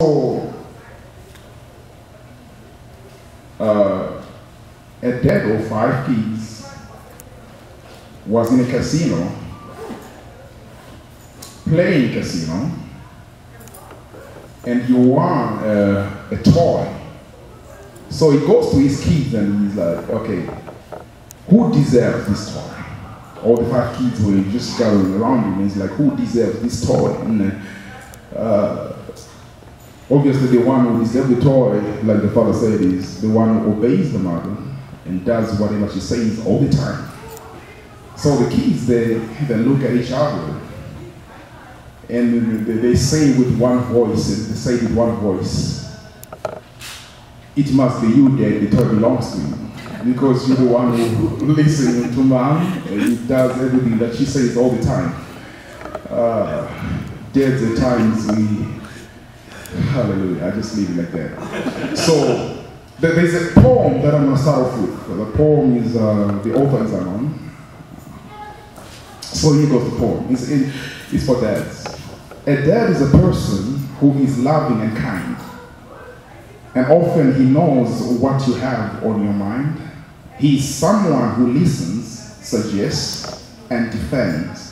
So, a dad of 5 kids was in a casino, playing casino, and he won a toy. So he goes to his kids and he's like, okay, who deserves this toy? All the 5 kids were just gathering around him, and he's like, who deserves this toy? And obviously the one who deserves the toy, like the father said, is the one who obeys the mother and does whatever she says all the time. So the kids, they look at each other and they say with one voice, it must be you, Dad, the toy belongs to you. Because you're the one who listens to mom and does everything that she says all the time. Dads at times hallelujah, I just leave it like that. So, there's a poem that I'm going to start off with. The poem is, the author is unknown. So here goes the poem. It's for dads. A dad is a person who is loving and kind. And often he knows what you have on your mind. He is someone who listens, suggests, and defends.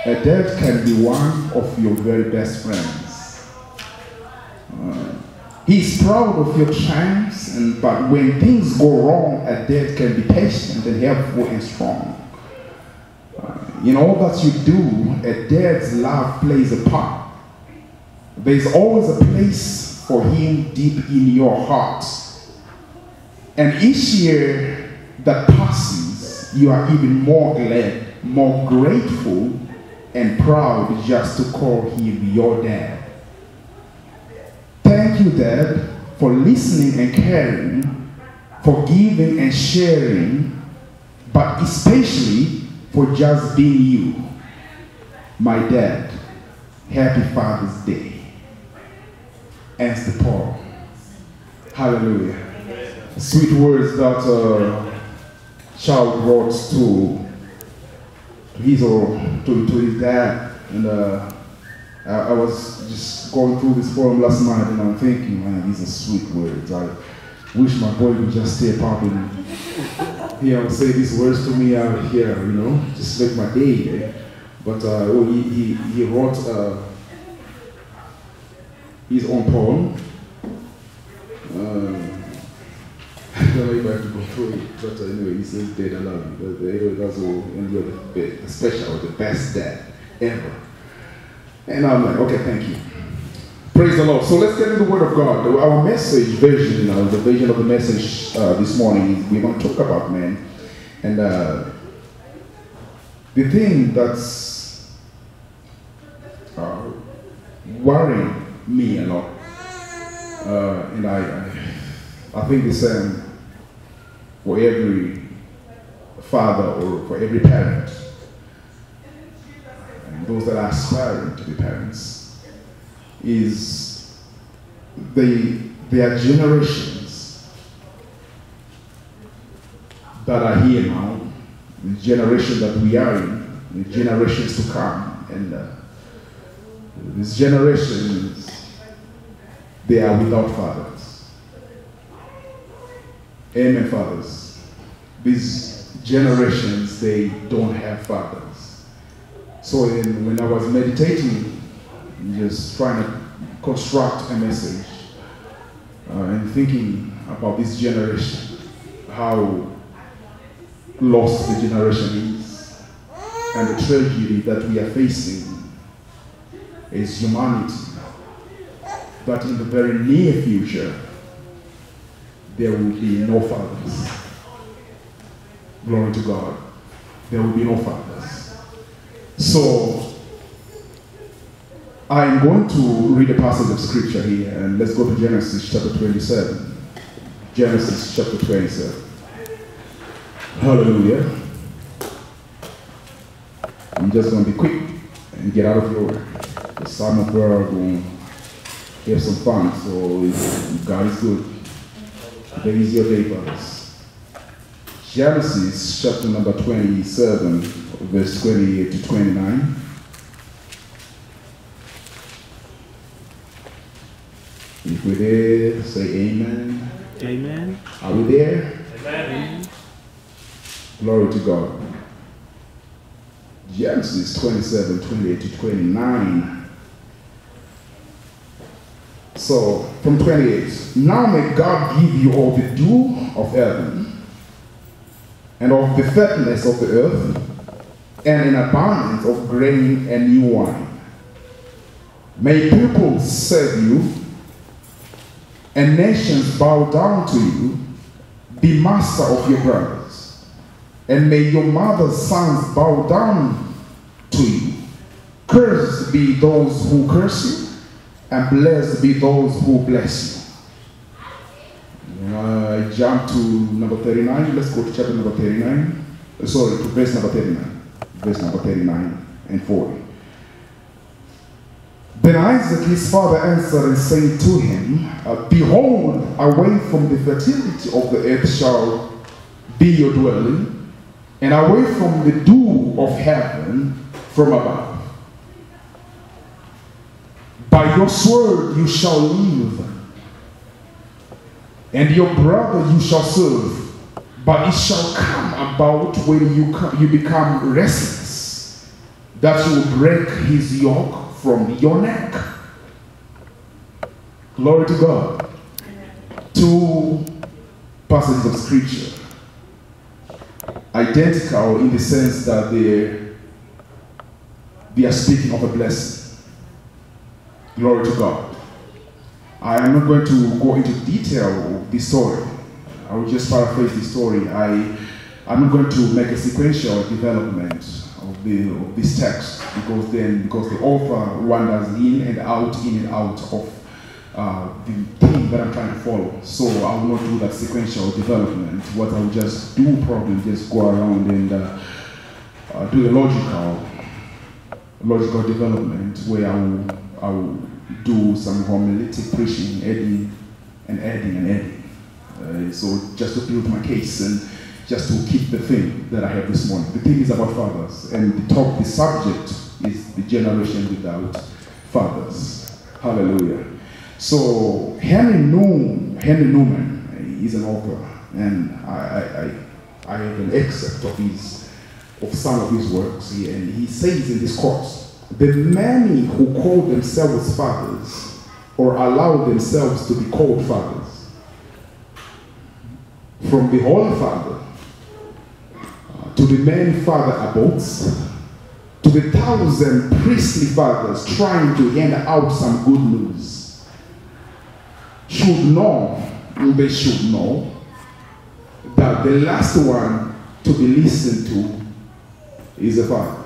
A dad can be one of your very best friends. He's proud of your triumphs, but when things go wrong, a dad can be patient and helpful and strong. In all that you do, a dad's love plays a part. There's always a place for him deep in your heart. And each year that passes, you are even more glad, more grateful, and proud just to call him your dad. Thank you, Dad, for listening and caring, for giving and sharing, but especially for just being you. My dad, happy Father's Day. Ends the poem. Hallelujah. Sweet words that a child wrote to his dad, and I was just going through this poem last night, and I'm thinking, man, these are sweet words. I wish my boy would just step up and say these words to me out here, just make my day. Eh? But he wrote his own poem. I don't know if I have to go through it, but anyway, he says, Dad, I love you. But anyway, that's all, and you're the special, the best dad ever. And I'm like, okay, thank you. Praise the Lord. So let's get into the Word of God. Our message version, the version of the message this morning, is we're going to talk about men. And the thing that's worrying me a lot, and I think the same for every father or for every parent, and those that are aspiring to be parents, is there are generations that are here now, the generation that we are in, the generations to come, and these generations, they are without fathers. Amen, fathers. These generations, they don't have fathers. So when I was meditating, just trying to construct a message, and thinking about this generation, how lost the generation is, and the tragedy that we are facing as humanity, that in the very near future, there will be no fathers. Glory to God. There will be no fathers. So, I am going to read a passage of scripture here, and let's go to Genesis chapter 27. Genesis chapter 27. Hallelujah. I'm just going to be quick and get out of your way. Some of you are going to have some fun, so God is good. Today is your day, brothers. Genesis chapter number 27, verse 28 to 29. If we're there, say amen. Amen. Are we there? Amen. Glory to God. Genesis 27, 28 to 29. So, from 28. Now may God give you all the dew of heaven, and of the fatness of the earth, and an abundance of grain and new wine. May people serve you, and nations bow down to you. Be master of your brothers, and may your mother's sons bow down to you. Cursed be those who curse you, and blessed be those who bless you. I jump to number 39. Let's go to chapter number 39. Sorry, to verse number 39. Verse number 39 and 40. Then Isaac his father answered and said to him, Behold, away from the fertility of the earth shall be your dwelling, and away from the dew of heaven from above. By your sword you shall live, and your brother you shall serve. But it shall come about when you become restless, that you will break his yoke from your neck. Glory to God. Two passages of scripture, identical in the sense that they are speaking of a blessing. Glory to God. I am not going to go into detail of the story. I will just paraphrase the story. I'm not going to make a sequential development of this text because the author wanders in and out of the theme that I'm trying to follow. So I will not do that sequential development. What I will just do probably just go around and do the logical development where I will do some homiletic preaching, adding. So just to build my case and just to keep the theme that I have this morning. The theme is about fathers, and the subject is the generation without fathers. Hallelujah. So Henry Newman is an author, and I have an excerpt of some of his works here, and he says in this course, the many who call themselves fathers or allow themselves to be called fathers, from the Holy Father to the many father abbots to the 1,000 priestly fathers trying to hand out some good news, they should know that the last one to be listened to is the Father.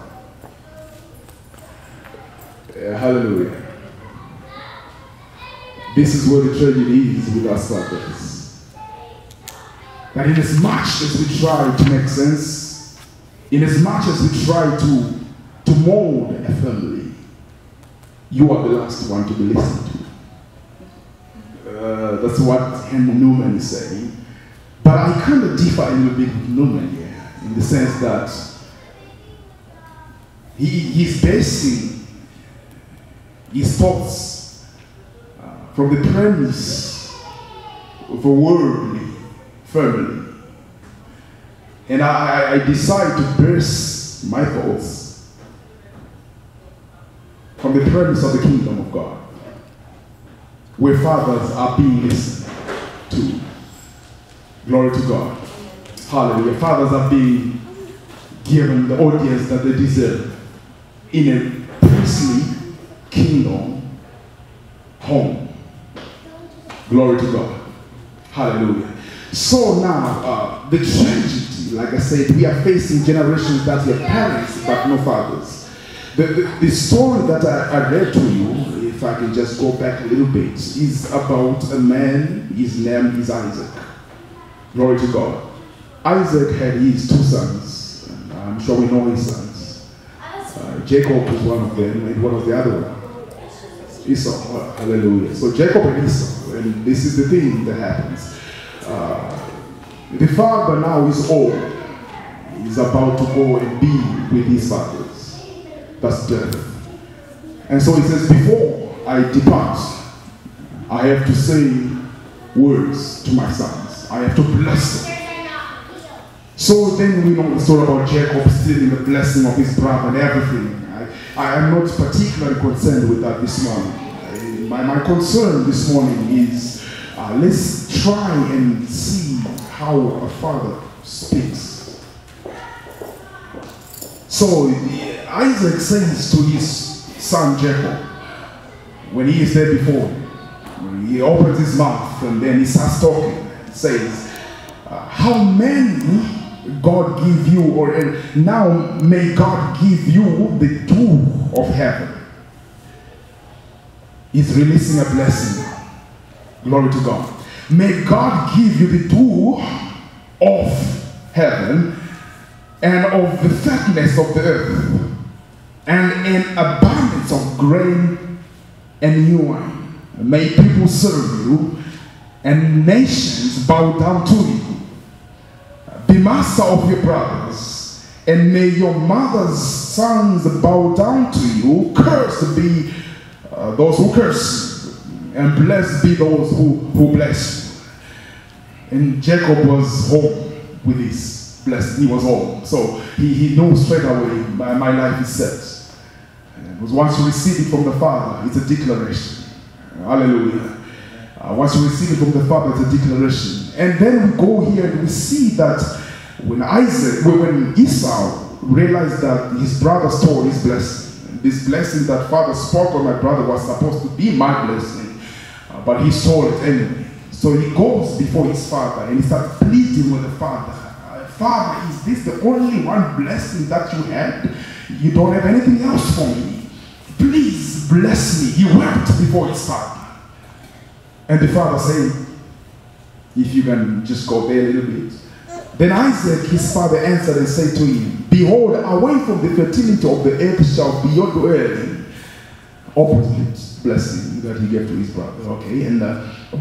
Hallelujah. This is where the tragedy is with us fathers. That in as much as we try to make sense, in as much as we try to mold a family, you are the last one to be listened to. That's what Henry Newman is saying. But I kind of differ a little bit with Newman here, in the sense that he's basing his thoughts from the premise of a worldly family. And I decide to base my thoughts from the premise of the kingdom of God, where fathers are being listened to. Glory to God. Hallelujah. Fathers are being given the audience that they deserve in a priestly kingdom home. Glory to God. Hallelujah. So now, the tragedy, like I said, we are facing generations that have parents but no fathers. The story that I read to you, if I can just go back a little bit, is about a man. His name is Isaac. Glory to God. Isaac had his two sons. And I'm sure we know his sons. Jacob was one of them, and what was the other one? Esau. Hallelujah. So Jacob and Esau, and this is the thing that happens. The father now is old. He's about to go and be with his fathers. That's death. And so he says, before I depart, I have to say words to my sons. I have to bless them. So then we know the story about Jacob stealing the blessing of his brother and everything. I am not particularly concerned with that this morning. My concern this morning is let's try and see how a father speaks. So Isaac says to his son Jacob, when he is there before him, he opens his mouth and then he starts talking and says, how many God give you, or now may God give you the dew of heaven. He's releasing a blessing now. Glory to God. May God give you the dew of heaven and of the fatness of the earth and an abundance of grain and new wine. May people serve you and nations bow down to you. Be master of your brothers, and may your mother's sons bow down to you. Cursed be those who curse, and blessed be those who bless you. And Jacob was home with his blessing. He was home. So he knew straight away, my life is set. Because once you receive it from the Father, it's a declaration. Hallelujah. Once you receive it from the Father, it's a declaration. And then we go here and we see that when Esau realized that his brother stole his blessing, this blessing that father spoke on my brother was supposed to be my blessing, but he stole it anyway. So he goes before his father and he starts pleading with the father. Father, is this the only one blessing that you had? You don't have anything else for me. Please bless me. He wept before his father. And the father said, if you can just go there a little bit. Then Isaac, his father, answered and said to him, behold, away from the fertility of the earth shall be your dwelling. Opposite blessing that he gave to his brother. Okay, and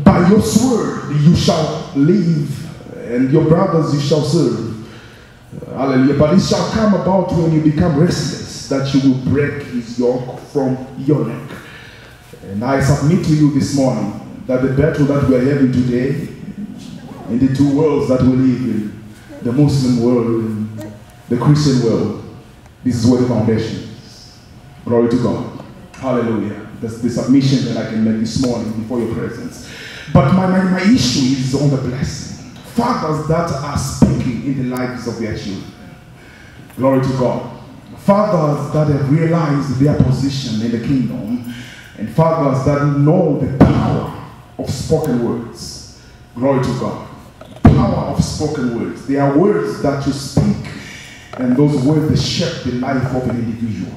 by your sword you shall live, and your brothers you shall serve. Hallelujah. But it shall come about when you become restless, that you will break his yoke from your neck. And I submit to you this morning that the battle that we are having today, in the two worlds that we live in, the Muslim world and the Christian world, this is where the foundation is. Glory to God. Hallelujah. That's the submission that I can make this morning before your presence. But my issue is on the blessing. Fathers that are speaking in the lives of their children. Glory to God. Fathers that have realized their position in the kingdom, and fathers that know the power of spoken words. Glory to God. Power of spoken words. They are words that you speak, and those words they shape the life of an individual.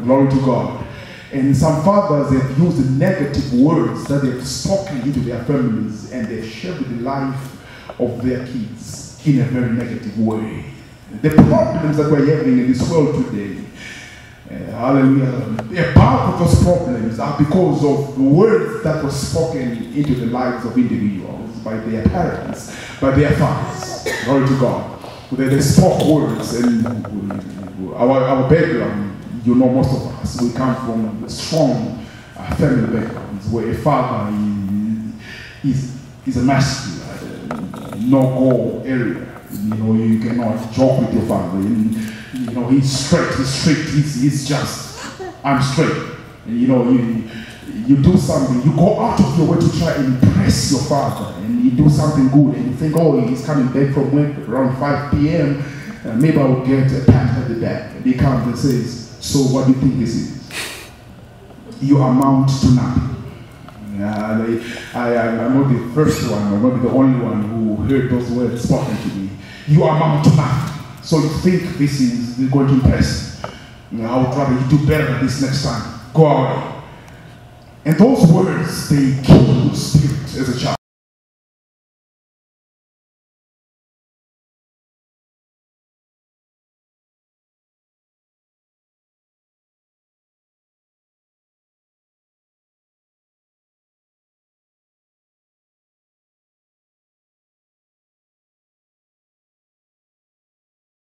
Glory to God. And some fathers have used negative words that they've spoken into their families, and they've shaped the life of their kids in a very negative way. The problems that we're having in this world today, hallelujah, a part of those problems are because of words that were spoken into the lives of individuals by their parents, by their fathers. Glory to God. They spoke words, and our background, you know, most of us, we come from strong family backgrounds where a father is a masculine, no-go area. You know, you cannot joke with your father. And, you know, he's straight, he's strict, he's just, I'm straight. And, you know, you do something, you go out of your way to try and impress your father, and you do something good, and you think, oh, he's coming back from work around 5 p.m., maybe I will get a pat at the back. And he comes and says, so what do you think this is? You amount to nothing. I'm not the first one, I'm not the only one who heard those words spoken to me. You amount to nothing. So you think this is going to impress me. I would rather you do better than this next time. Go away. And those words, they kill your spirit as a child.